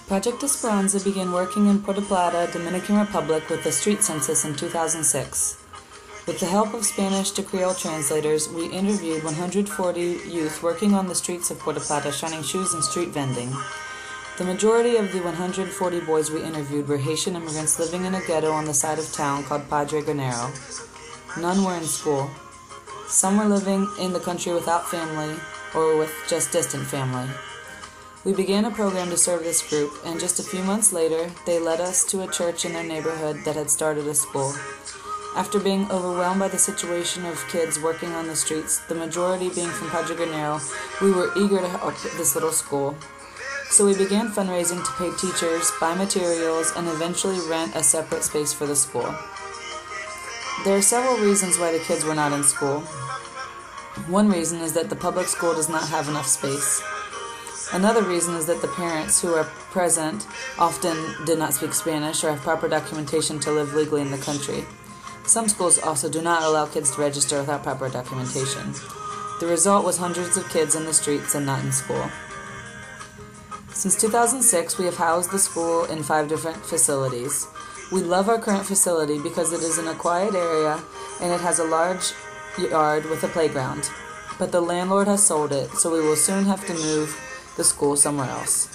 Project Esperanza began working in Puerto Plata, Dominican Republic with the street census in 2006. With the help of Spanish to Creole translators, we interviewed 140 youth working on the streets of Puerto Plata, shining shoes and street vending. The majority of the 140 boys we interviewed were Haitian immigrants living in a ghetto on the side of town called Padre Granero. None were in school. Some were living in the country without family or with just distant family. We began a program to serve this group, and just a few months later, they led us to a church in their neighborhood that had started a school. After being overwhelmed by the situation of kids working on the streets, the majority being from Padre Granero, we were eager to help this little school. So we began fundraising to pay teachers, buy materials, and eventually rent a separate space for the school. There are several reasons why the kids were not in school. One reason is that the public school does not have enough space. Another reason is that the parents who are present often did not speak Spanish or have proper documentation to live legally in the country. Some schools also do not allow kids to register without proper documentation. The result was hundreds of kids in the streets and not in school. Since 2006, we have housed the school in 5 different facilities. We love our current facility because it is in a quiet area and it has a large yard with a playground. But the landlord has sold it, so we will soon have to move the school somewhere else.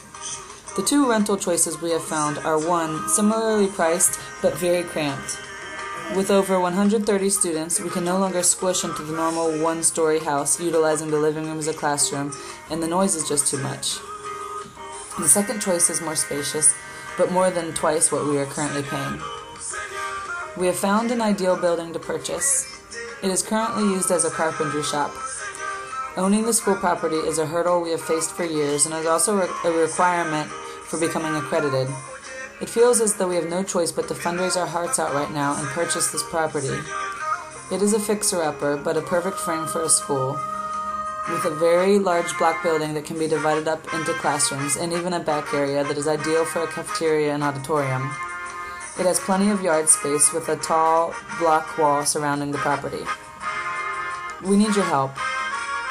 The 2 rental choices we have found are 1, similarly priced but very cramped. With over 130 students, we can no longer squish into the normal 1-story house utilizing the living room as a classroom, and the noise is just too much. The second choice is more spacious, but more than twice what we are currently paying. We have found an ideal building to purchase. It is currently used as a carpentry shop. Owning the school property is a hurdle we have faced for years and is also a requirement for becoming accredited. It feels as though we have no choice but to fundraise our hearts out right now and purchase this property. It is a fixer-upper, but a perfect frame for a school, with a very large block building that can be divided up into classrooms and even a back area that is ideal for a cafeteria and auditorium. It has plenty of yard space with a tall block wall surrounding the property. We need your help.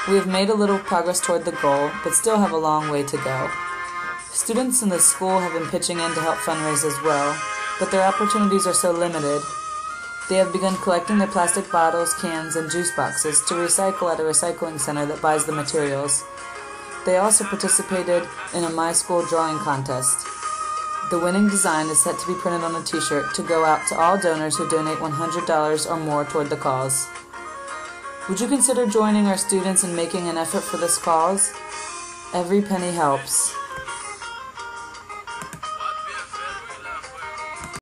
We have made a little progress toward the goal, but still have a long way to go. Students in the school have been pitching in to help fundraise as well, but their opportunities are so limited. They have begun collecting their plastic bottles, cans, and juice boxes to recycle at a recycling center that buys the materials. They also participated in a My School drawing contest. The winning design is set to be printed on a t-shirt to go out to all donors who donate $100 or more toward the cause. Would you consider joining our students in making an effort for this cause? Every penny helps.